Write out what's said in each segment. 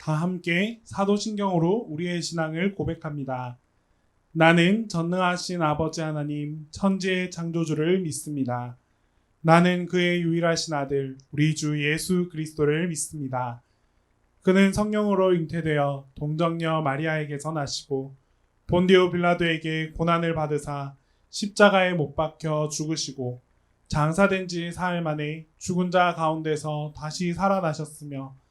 다 함께 사도신경으로 우리의 신앙을 고백합니다. 나는 전능하신 아버지 하나님 천지의 창조주를 믿습니다. 나는 그의 유일하신 아들 우리 주 예수 그리스도를 믿습니다. 그는 성령으로 잉태되어 동정녀 마리아에게서 나시고 본디오 빌라도에게 고난을 받으사 십자가에 못 박혀 죽으시고 장사된 지 사흘 만에 죽은 자 가운데서 다시 살아나셨으며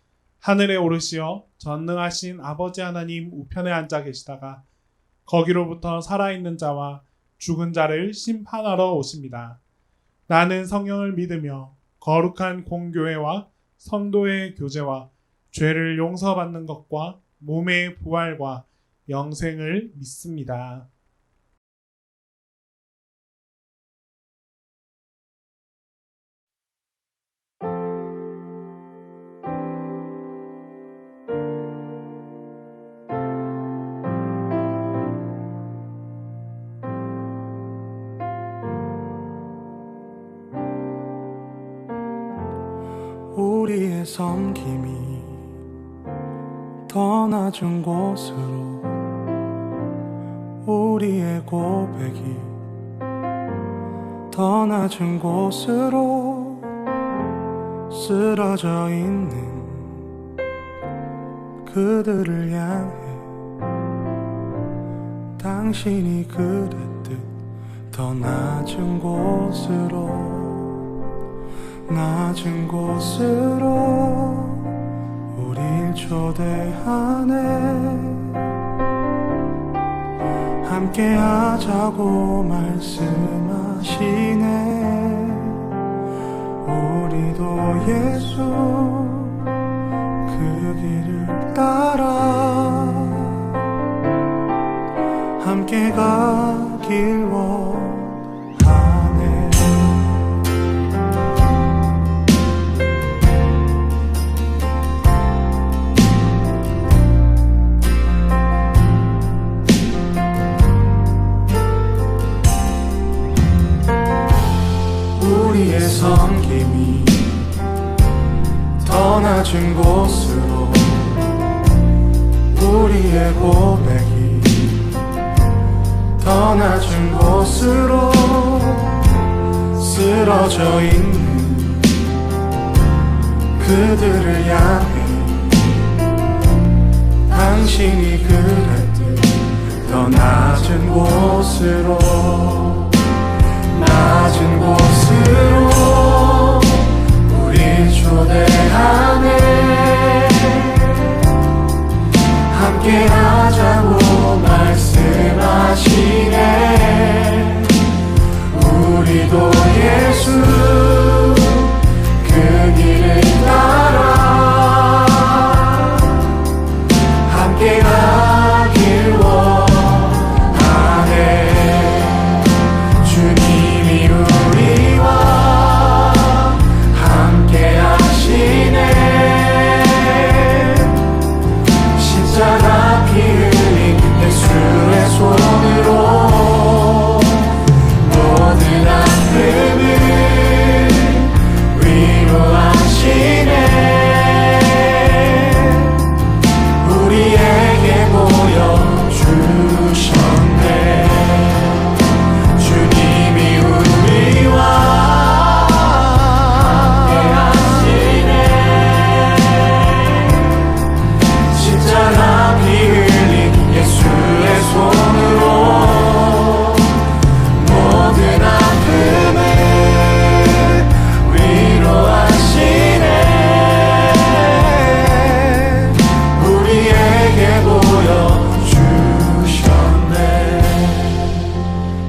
하늘에 오르시어 전능하신 아버지 하나님 우편에 앉아 계시다가 거기로부터 살아있는 자와 죽은 자를 심판하러 오십니다. 나는 성령을 믿으며 거룩한 공교회와 성도의 교제와 죄를 용서받는 것과 몸의 부활과 영생을 믿습니다. 우리의 섬김이 더 낮은 곳으로 우리의 고백이 더 낮은 곳으로 쓰러져 있는 그들을 향해 당신이 그랬듯 더 낮은 곳으로 낮은 곳으로 우릴 초대하네. 함께 하자고 말씀하시네. 우리도 예수 그 길을 따라 함께 가길 원하네. 우리의 섬김이 더 낮은 곳으로 우리의 고백이 더 낮은 곳으로 쓰러져 있는 그들을 향해 당신이 그랬듯 더 낮은 곳으로 낮은 곳으로 우릴 초대하네. 함께 하자고 말씀하시네. 우리도 예수 그 길을 따라 함께 가길 원하네. 주님이 우리와 함께 하시네. 십자가 피 흘린 예수의 손으로 모든 아픔을 위로하시네. 우리에게 보여주셨네. 주님이 우리와 함께 하시네. 십자가 피 흘린 예수의 손으로 모든 아픔을 위로하시네. 우리에게 보여주셨네.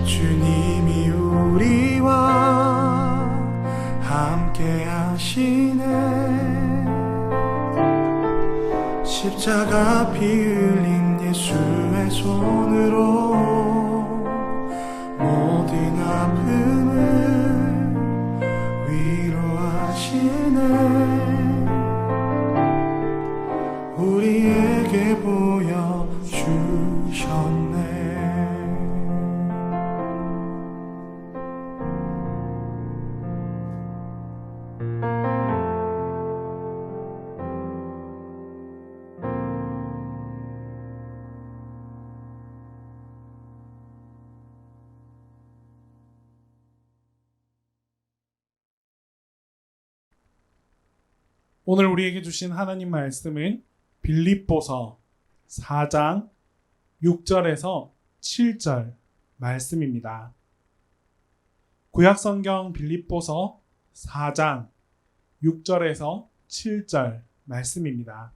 주님이 우리와 함께 하시네. 십자가 피 흘린 예수의 손으로 모든 아픔을 위로하시네. 우리에게 보여주셨네. 오늘 우리에게 주신 하나님 말씀은 빌립보서 4장 6절에서 7절 말씀입니다. 구약성경 빌립보서 4장 6절에서 7절 말씀입니다.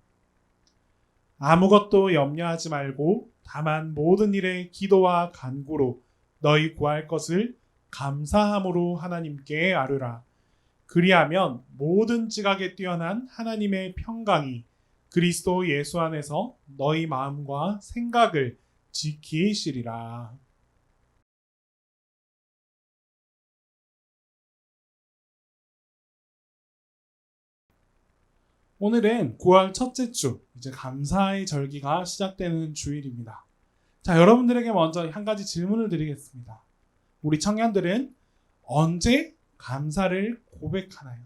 아무것도 염려하지 말고 다만 모든 일에 기도와 간구로 너희 구할 것을 감사함으로 하나님께 아뢰라. 그리하면 모든 지각에 뛰어난 하나님의 평강이 그리스도 예수 안에서 너희 마음과 생각을 지키시리라. 오늘은 9월 첫째 주, 이제 감사의 절기가 시작되는 주일입니다. 자, 여러분들에게 먼저 한 가지 질문을 드리겠습니다. 우리 청년들은 언제 감사를 고백하나요?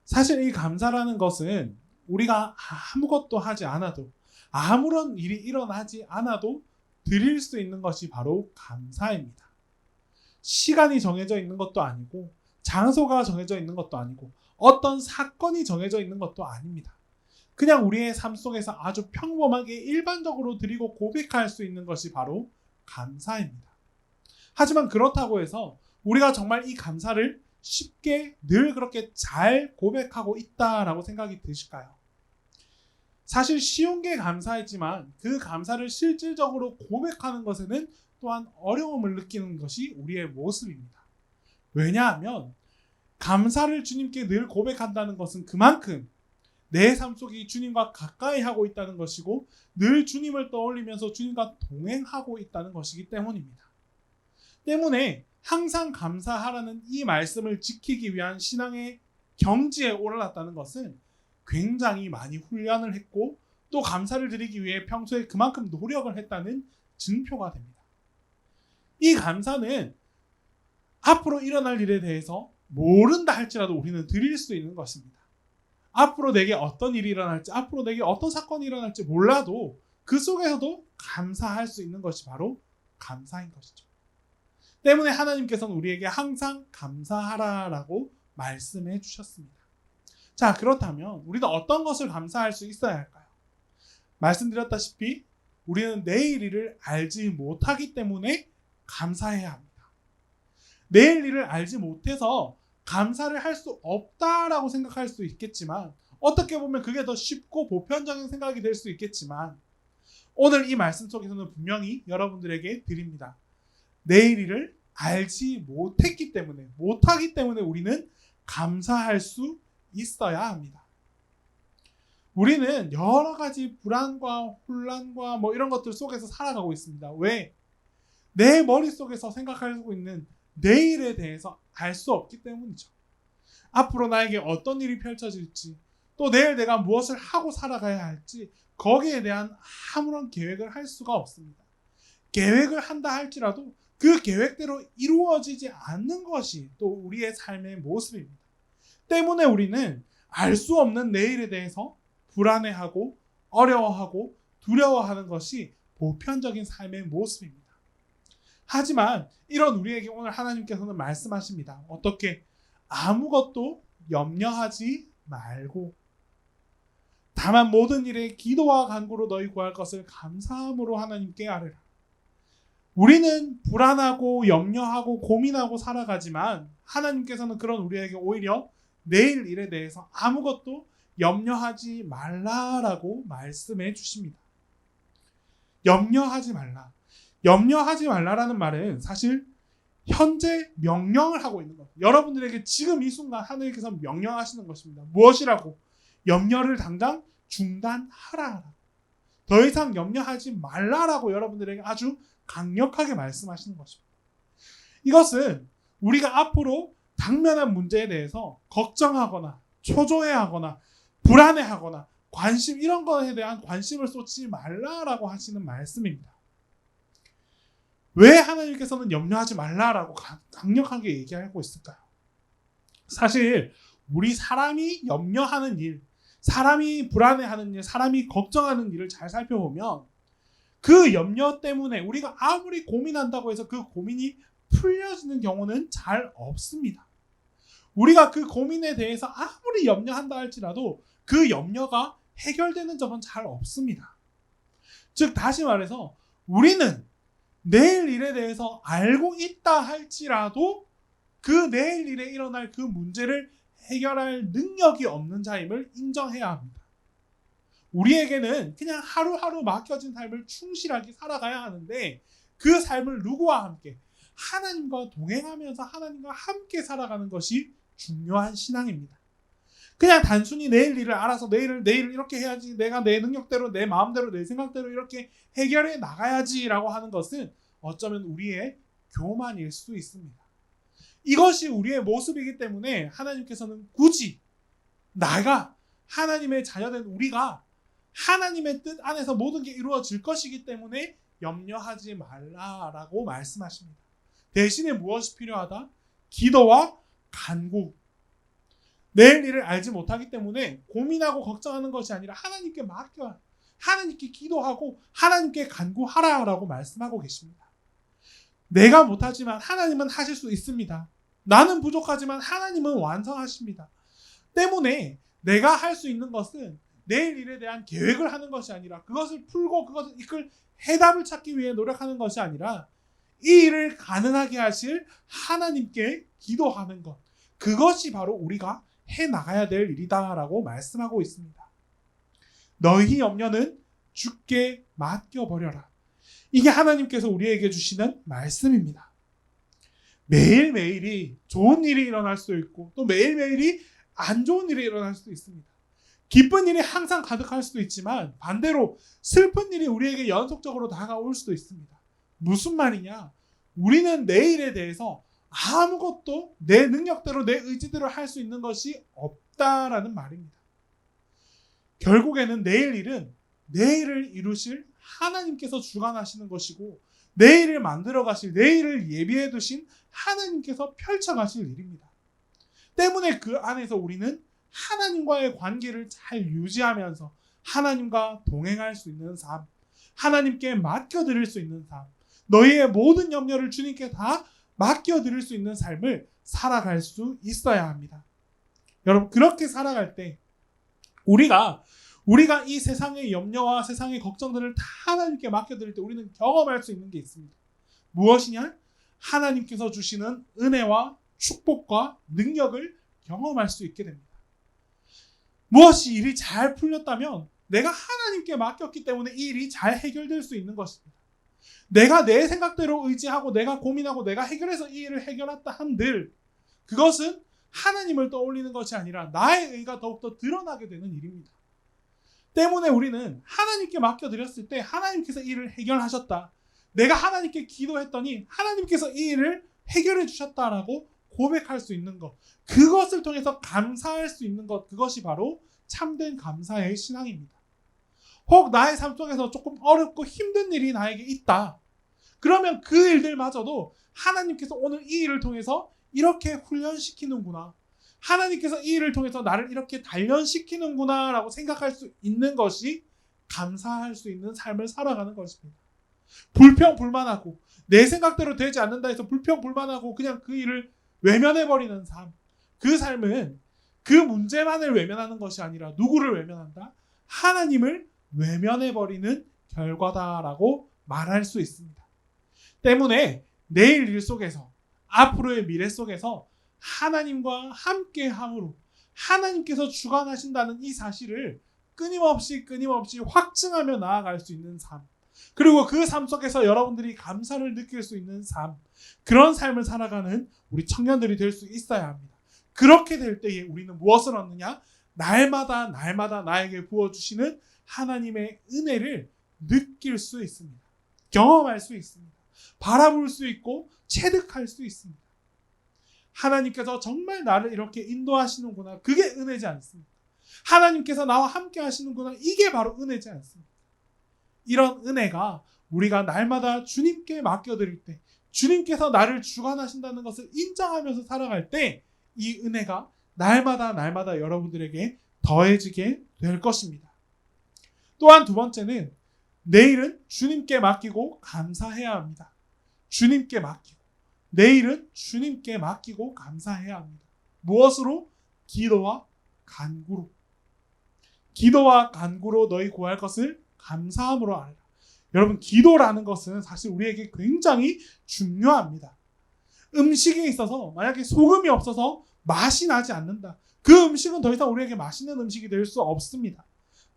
사실 이 감사라는 것은 우리가 아무것도 하지 않아도, 아무런 일이 일어나지 않아도 드릴 수 있는 것이 바로 감사입니다. 시간이 정해져 있는 것도 아니고, 장소가 정해져 있는 것도 아니고, 어떤 사건이 정해져 있는 것도 아닙니다. 그냥 우리의 삶 속에서 아주 평범하게 일반적으로 드리고 고백할 수 있는 것이 바로 감사입니다. 하지만 그렇다고 해서 우리가 정말 이 감사를 쉽게 늘 그렇게 잘 고백하고 있다라고 생각이 드실까요? 사실 쉬운 게 감사이지만 그 감사를 실질적으로 고백하는 것에는 또한 어려움을 느끼는 것이 우리의 모습입니다. 왜냐하면 감사를 주님께 늘 고백한다는 것은 그만큼 내 삶 속에 주님과 가까이 하고 있다는 것이고 늘 주님을 떠올리면서 주님과 동행하고 있다는 것이기 때문입니다. 때문에 항상 감사하라는 이 말씀을 지키기 위한 신앙의 경지에 올랐다는 것은 굉장히 많이 훈련을 했고 또 감사를 드리기 위해 평소에 그만큼 노력을 했다는 증표가 됩니다. 이 감사는 앞으로 일어날 일에 대해서 모른다 할지라도 우리는 드릴 수 있는 것입니다. 앞으로 내게 어떤 일이 일어날지, 앞으로 내게 어떤 사건이 일어날지 몰라도 그 속에서도 감사할 수 있는 것이 바로 감사인 것이죠. 때문에 하나님께서는 우리에게 항상 감사하라라고 말씀해 주셨습니다. 자, 그렇다면 우리는 어떤 것을 감사할 수 있어야 할까요? 말씀드렸다시피 우리는 내일 일을 알지 못하기 때문에 감사해야 합니다. 내일 일을 알지 못해서 감사를 할 수 없다라고 생각할 수 있겠지만 어떻게 보면 그게 더 쉽고 보편적인 생각이 될 수 있겠지만 오늘 이 말씀 속에서는 분명히 여러분들에게 드립니다. 내일 일을 알지 못하기 때문에 우리는 감사할 수 있어야 합니다. 우리는 여러 가지 불안과 혼란과 이런 것들 속에서 살아가고 있습니다. 왜? 내 머릿속에서 생각하고 있는 내일에 대해서 알 수 없기 때문이죠. 앞으로 나에게 어떤 일이 펼쳐질지, 또 내일 내가 무엇을 하고 살아가야 할지 거기에 대한 아무런 계획을 할 수가 없습니다. 계획을 한다 할지라도 그 계획대로 이루어지지 않는 것이 또 우리의 삶의 모습입니다. 때문에 우리는 알 수 없는 내일에 대해서 불안해하고 어려워하고 두려워하는 것이 보편적인 삶의 모습입니다. 하지만 이런 우리에게 오늘 하나님께서는 말씀하십니다. 어떻게? 아무것도 염려하지 말고 다만 모든 일에 기도와 간구로 너희 구할 것을 감사함으로 하나님께 아뢰라. 우리는 불안하고 염려하고 고민하고 살아가지만 하나님께서는 그런 우리에게 오히려 내일 일에 대해서 아무것도 염려하지 말라라고 말씀해 주십니다. 염려하지 말라. 염려하지 말라라는 말은 사실 현재 명령을 하고 있는 겁니다. 여러분들에게 지금 이 순간 하나님께서 명령하시는 것입니다. 무엇이라고? 염려를 당장 중단하라. 더 이상 염려하지 말라라고 여러분들에게 아주 강력하게 말씀하시는 것입니다. 이것은 우리가 앞으로 당면한 문제에 대해서 걱정하거나 초조해하거나 불안해하거나 관심 이런 것에 대한 관심을 쏟지 말라라고 하시는 말씀입니다. 왜 하나님께서는 염려하지 말라라고 강력하게 얘기하고 있을까요? 사실 우리 사람이 염려하는 일, 사람이 불안해하는 일, 사람이 걱정하는 일을 잘 살펴보면 그 염려 때문에 우리가 아무리 고민한다고 해서 그 고민이 풀려지는 경우는 잘 없습니다. 우리가 그 고민에 대해서 아무리 염려한다 할지라도 그 염려가 해결되는 적은 잘 없습니다. 즉 다시 말해서 우리는 내일 일에 대해서 알고 있다 할지라도 그 내일 일에 일어날 그 문제를 해결할 능력이 없는 자임을 인정해야 합니다. 우리에게는 그냥 하루하루 맡겨진 삶을 충실하게 살아가야 하는데 그 삶을 누구와 함께? 하나님과 동행하면서 하나님과 함께 살아가는 것이 중요한 신앙입니다. 그냥 단순히 내일 일을 알아서 내일 이렇게 해야지, 내가 내 능력대로 내 마음대로 내 생각대로 이렇게 해결해 나가야지라고 하는 것은 어쩌면 우리의 교만일 수 있습니다. 이것이 우리의 모습이기 때문에 하나님께서는 굳이 나가 하나님의 자녀된 우리가 하나님의 뜻 안에서 모든 게 이루어질 것이기 때문에 염려하지 말라라고 말씀하십니다. 대신에 무엇이 필요하다? 기도와 간구. 내일 일을 알지 못하기 때문에 고민하고 걱정하는 것이 아니라 하나님께 맡겨, 하나님께 기도하고 하나님께 간구하라라고 말씀하고 계십니다. 내가 못하지만 하나님은 하실 수 있습니다. 나는 부족하지만 하나님은 완성하십니다. 때문에 내가 할 수 있는 것은 내일 일에 대한 계획을 하는 것이 아니라 그것을 풀고 그것을 이끌 해답을 찾기 위해 노력하는 것이 아니라 이 일을 가능하게 하실 하나님께 기도하는 것. 그것이 바로 우리가 해나가야 될 일이다라고 말씀하고 있습니다. 너희 염려는 주께 맡겨버려라. 이게 하나님께서 우리에게 주시는 말씀입니다. 매일매일이 좋은 일이 일어날 수도 있고 또 매일매일이 안 좋은 일이 일어날 수도 있습니다. 기쁜 일이 항상 가득할 수도 있지만 반대로 슬픈 일이 우리에게 연속적으로 다가올 수도 있습니다. 무슨 말이냐? 우리는 내일에 대해서 아무것도 내 능력대로 내 의지대로 할 수 있는 것이 없다라는 말입니다. 결국에는 내일 일은 내일을 이루실 하나님께서 주관하시는 것이고 내일을 만들어 가실, 내일을 예비해 두신 하나님께서 펼쳐 가실 일입니다. 때문에 그 안에서 우리는 하나님과의 관계를 잘 유지하면서 하나님과 동행할 수 있는 삶, 하나님께 맡겨드릴 수 있는 삶, 너희의 모든 염려를 주님께 다 맡겨드릴 수 있는 삶을 살아갈 수 있어야 합니다. 여러분, 그렇게 살아갈 때 우리가 이 세상의 염려와 세상의 걱정들을 다 하나님께 맡겨드릴 때 우리는 경험할 수 있는 게 있습니다. 무엇이냐? 하나님께서 주시는 은혜와 축복과 능력을 경험할 수 있게 됩니다. 무엇이 일이 잘 풀렸다면 내가 하나님께 맡겼기 때문에 이 일이 잘 해결될 수 있는 것입니다. 내가 내 생각대로 의지하고 내가 고민하고 내가 해결해서 이 일을 해결했다 한들 그것은 하나님을 떠올리는 것이 아니라 나의 의가 더욱더 드러나게 되는 일입니다. 때문에 우리는 하나님께 맡겨드렸을 때 하나님께서 이 일을 해결하셨다. 내가 하나님께 기도했더니 하나님께서 이 일을 해결해 주셨다라고 고백할 수 있는 것, 그것을 통해서 감사할 수 있는 것, 그것이 바로 참된 감사의 신앙입니다. 혹 나의 삶 속에서 조금 어렵고 힘든 일이 나에게 있다. 그러면 그 일들마저도 하나님께서 오늘 이 일을 통해서 이렇게 훈련시키는구나. 하나님께서 이 일을 통해서 나를 이렇게 단련시키는구나 라고 생각할 수 있는 것이 감사할 수 있는 삶을 살아가는 것입니다. 불평불만하고 내 생각대로 되지 않는다 해서 불평불만하고 그냥 그 일을 외면해버리는 삶. 그 삶은 그 문제만을 외면하는 것이 아니라 누구를 외면한다? 하나님을 외면해버리는 결과다라고 말할 수 있습니다. 때문에 내일 일 속에서 앞으로의 미래 속에서 하나님과 함께함으로 하나님께서 주관하신다는 이 사실을 끊임없이 확증하며 나아갈 수 있는 삶, 그리고 그 삶 속에서 여러분들이 감사를 느낄 수 있는 삶, 그런 삶을 살아가는 우리 청년들이 될 수 있어야 합니다. 그렇게 될 때에 우리는 무엇을 얻느냐? 날마다 나에게 부어주시는 하나님의 은혜를 느낄 수 있습니다. 경험할 수 있습니다. 바라볼 수 있고 체득할 수 있습니다. 하나님께서 정말 나를 이렇게 인도하시는구나. 그게 은혜지 않습니까? 하나님께서 나와 함께 하시는구나. 이게 바로 은혜지 않습니까? 이런 은혜가 우리가 날마다 주님께 맡겨드릴 때, 주님께서 나를 주관하신다는 것을 인정하면서 살아갈 때 이 은혜가 날마다 여러분들에게 더해지게 될 것입니다. 또한 두 번째는 내일은 주님께 맡기고 감사해야 합니다. 주님께 맡기고, 내일은 주님께 맡기고 감사해야 합니다. 무엇으로? 기도와 간구로. 기도와 간구로 너희 구할 것을 감사함으로 알라. 여러분, 기도라는 것은 사실 우리에게 굉장히 중요합니다. 음식에 있어서 만약에 소금이 없어서 맛이 나지 않는다. 그 음식은 더 이상 우리에게 맛있는 음식이 될 수 없습니다.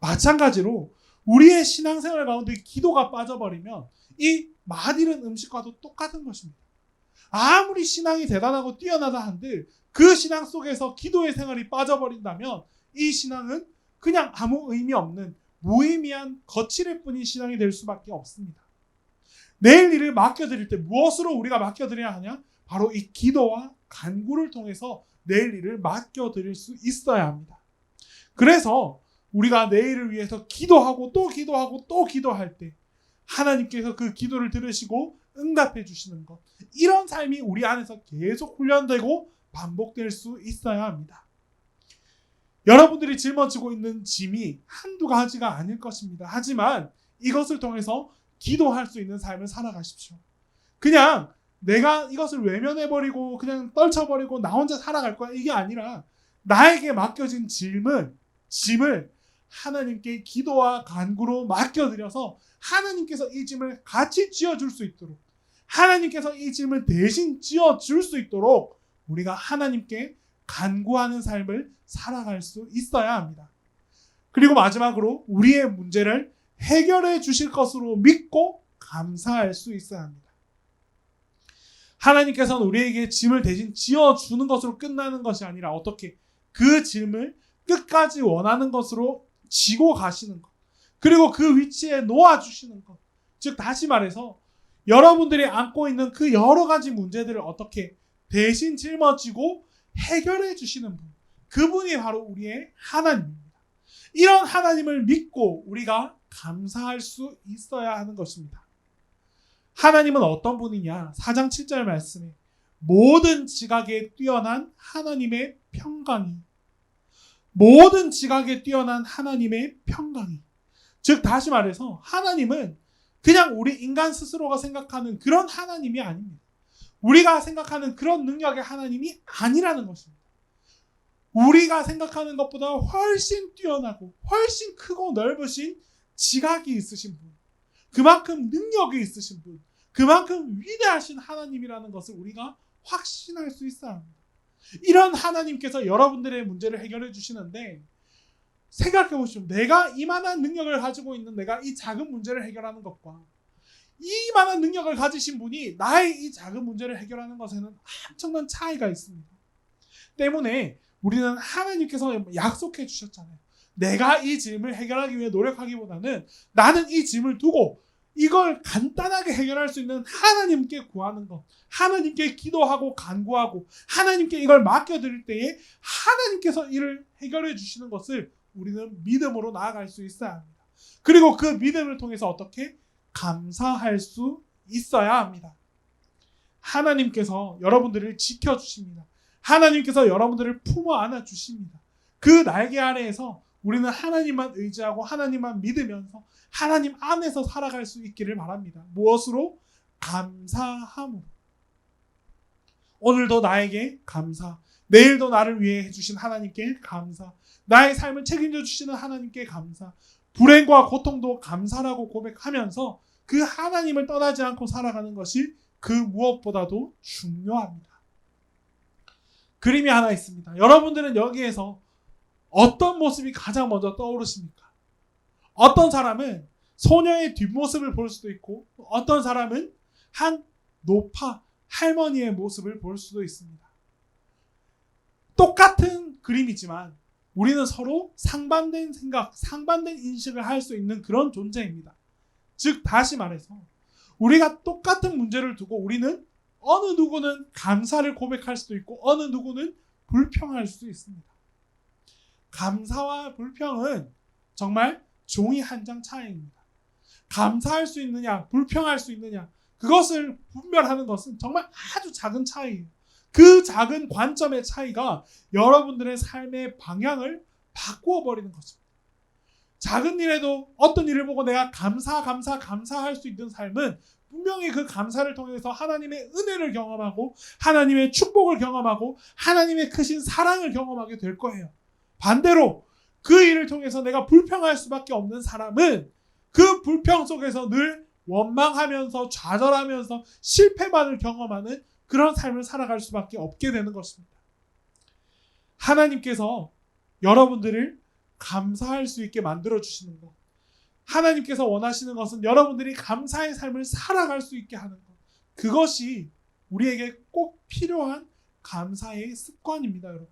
마찬가지로 우리의 신앙생활 가운데 기도가 빠져버리면 이 맛있는 음식과도 똑같은 것입니다. 아무리 신앙이 대단하고 뛰어나다 한들 그 신앙 속에서 기도의 생활이 빠져버린다면 이 신앙은 그냥 아무 의미 없는 무의미한 거칠을 뿐인 신앙이 될 수밖에 없습니다. 내일 일을 맡겨드릴 때 무엇으로 우리가 맡겨드려야 하냐? 바로 이 기도와 간구를 통해서 내일 일을 맡겨드릴 수 있어야 합니다. 그래서 우리가 내일을 위해서 기도하고 또 기도하고 또 기도할 때 하나님께서 그 기도를 들으시고 응답해 주시는 것, 이런 삶이 우리 안에서 계속 훈련되고 반복될 수 있어야 합니다. 여러분들이 짊어지고 있는 짐이 한두 가지가 아닐 것입니다. 하지만 이것을 통해서 기도할 수 있는 삶을 살아가십시오. 그냥 내가 이것을 외면해버리고 그냥 떨쳐버리고 나 혼자 살아갈 거야, 이게 아니라 나에게 맡겨진 짐을 하나님께 기도와 간구로 맡겨드려서 하나님께서 이 짐을 같이 쥐어줄 수 있도록, 하나님께서 이 짐을 대신 쥐어줄 수 있도록 우리가 하나님께 간구하는 삶을 살아갈 수 있어야 합니다. 그리고 마지막으로 우리의 문제를 해결해 주실 것으로 믿고 감사할 수 있어야 합니다. 하나님께서는 우리에게 짐을 대신 지어주는 것으로 끝나는 것이 아니라 어떻게 그 짐을 끝까지 원하는 것으로 지고 가시는 것, 그리고 그 위치에 놓아주시는 것. 즉 다시 말해서 여러분들이 안고 있는 그 여러 가지 문제들을 어떻게 대신 짊어지고 해결해 주시는 분, 그분이 바로 우리의 하나님입니다. 이런 하나님을 믿고 우리가 감사할 수 있어야 하는 것입니다. 하나님은 어떤 분이냐? 4장 7절 말씀에 모든 지각에 뛰어난 하나님의 평강이, 모든 지각에 뛰어난 하나님의 평강이, 즉 다시 말해서 하나님은 그냥 우리 인간 스스로가 생각하는 그런 하나님이 아닙니다. 우리가 생각하는 그런 능력의 하나님이 아니라는 것입니다. 우리가 생각하는 것보다 훨씬 뛰어나고 훨씬 크고 넓으신 지각이 있으신 분, 그만큼 능력이 있으신 분, 그만큼 위대하신 하나님이라는 것을 우리가 확신할 수 있어야 합니다. 이런 하나님께서 여러분들의 문제를 해결해 주시는데, 생각해 보시면 내가 이만한 능력을 가지고 있는 내가 이 작은 문제를 해결하는 것과 이만한 능력을 가지신 분이 나의 이 작은 문제를 해결하는 것에는 엄청난 차이가 있습니다. 때문에 우리는 하나님께서 약속해 주셨잖아요. 내가 이 짐을 해결하기 위해 노력하기보다는 나는 이 짐을 두고 이걸 간단하게 해결할 수 있는 하나님께 구하는 것, 하나님께 기도하고 간구하고 하나님께 이걸 맡겨드릴 때에 하나님께서 이를 해결해 주시는 것을 우리는 믿음으로 나아갈 수 있어야 합니다. 그리고 그 믿음을 통해서 어떻게 감사할 수 있어야 합니다. 하나님께서 여러분들을 지켜주십니다. 하나님께서 여러분들을 품어 안아주십니다. 그 날개 아래에서 우리는 하나님만 의지하고 하나님만 믿으면서 하나님 안에서 살아갈 수 있기를 바랍니다. 무엇으로? 감사함으로. 오늘도 나에게 감사, 내일도 나를 위해 해주신 하나님께 감사, 나의 삶을 책임져 주시는 하나님께 감사, 불행과 고통도 감사라고 고백하면서 그 하나님을 떠나지 않고 살아가는 것이 그 무엇보다도 중요합니다. 그림이 하나 있습니다. 여러분들은 여기에서 어떤 모습이 가장 먼저 떠오르십니까? 어떤 사람은 소녀의 뒷모습을 볼 수도 있고, 어떤 사람은 한 노파 할머니의 모습을 볼 수도 있습니다. 똑같은 그림이지만 우리는 서로 상반된 생각, 상반된 인식을 할 수 있는 그런 존재입니다. 즉 다시 말해서 우리가 똑같은 문제를 두고 우리는 어느 누구는 감사를 고백할 수도 있고 어느 누구는 불평할 수도 있습니다. 감사와 불평은 정말 종이 한 장 차이입니다. 감사할 수 있느냐, 불평할 수 있느냐, 그것을 분별하는 것은 정말 아주 작은 차이예요. 그 작은 관점의 차이가 여러분들의 삶의 방향을 바꾸어 버리는 것입니다. 작은 일에도 어떤 일을 보고 내가 감사할 수 있는 삶은 분명히 그 감사를 통해서 하나님의 은혜를 경험하고 하나님의 축복을 경험하고 하나님의 크신 사랑을 경험하게 될 거예요. 반대로 그 일을 통해서 내가 불평할 수밖에 없는 사람은 그 불평 속에서 늘 원망하면서 좌절하면서 실패만을 경험하는 그런 삶을 살아갈 수밖에 없게 되는 것입니다. 하나님께서 여러분들을 감사할 수 있게 만들어주시는 것, 하나님께서 원하시는 것은 여러분들이 감사의 삶을 살아갈 수 있게 하는 것, 그것이 우리에게 꼭 필요한 감사의 습관입니다. 여러분,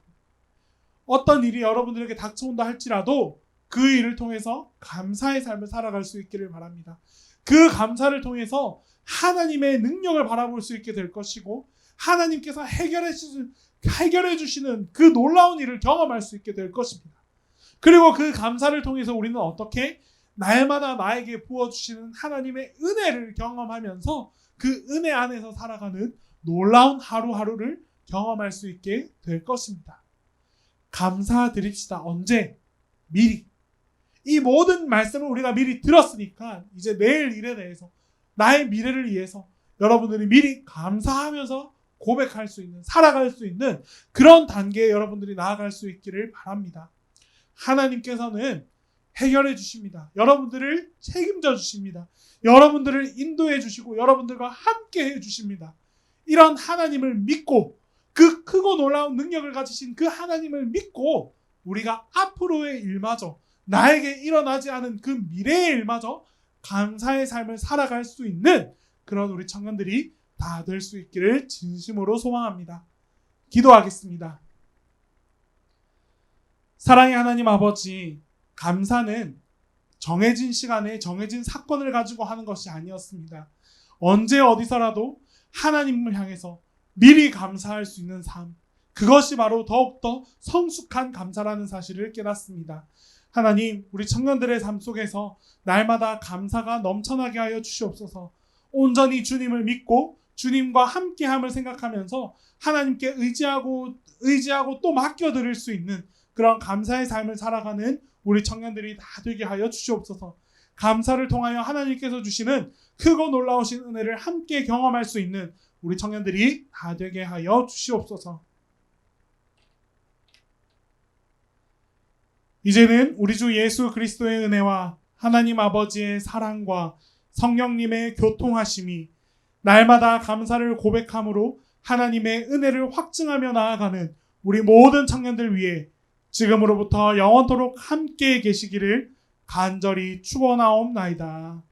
어떤 일이 여러분들에게 닥쳐온다 할지라도 그 일을 통해서 감사의 삶을 살아갈 수 있기를 바랍니다. 그 감사를 통해서 하나님의 능력을 바라볼 수 있게 될 것이고 하나님께서 해결해 주시는 그 놀라운 일을 경험할 수 있게 될 것입니다. 그리고 그 감사를 통해서 우리는 어떻게 날마다 나에게 부어주시는 하나님의 은혜를 경험하면서 그 은혜 안에서 살아가는 놀라운 하루하루를 경험할 수 있게 될 것입니다. 감사드립시다. 언제? 미리. 이 모든 말씀을 우리가 미리 들었으니까 이제 내일 일에 대해서 나의 미래를 위해서 여러분들이 미리 감사하면서 고백할 수 있는, 살아갈 수 있는 그런 단계에 여러분들이 나아갈 수 있기를 바랍니다. 하나님께서는 해결해 주십니다. 여러분들을 책임져 주십니다. 여러분들을 인도해 주시고 여러분들과 함께 해 주십니다. 이런 하나님을 믿고 그 크고 놀라운 능력을 가지신 그 하나님을 믿고 우리가 앞으로의 일마저 나에게 일어나지 않은 그 미래의 일마저 감사의 삶을 살아갈 수 있는 그런 우리 청년들이 다 될 수 있기를 진심으로 소망합니다. 기도하겠습니다. 사랑의 하나님 아버지, 감사는 정해진 시간에 정해진 사건을 가지고 하는 것이 아니었습니다. 언제 어디서라도 하나님을 향해서 미리 감사할 수 있는 삶, 그것이 바로 더욱더 성숙한 감사라는 사실을 깨닫습니다. 하나님, 우리 청년들의 삶 속에서 날마다 감사가 넘쳐나게 하여 주시옵소서. 온전히 주님을 믿고 주님과 함께함을 생각하면서 하나님께 의지하고 또 맡겨드릴 수 있는 그런 감사의 삶을 살아가는 우리 청년들이 다 되게 하여 주시옵소서. 감사를 통하여 하나님께서 주시는 크고 놀라우신 은혜를 함께 경험할 수 있는 우리 청년들이 다 되게 하여 주시옵소서. 이제는 우리 주 예수 그리스도의 은혜와 하나님 아버지의 사랑과 성령님의 교통하심이 날마다 감사를 고백함으로 하나님의 은혜를 확증하며 나아가는 우리 모든 청년들 위해 지금으로부터 영원토록 함께 계시기를 간절히 축원하옵나이다.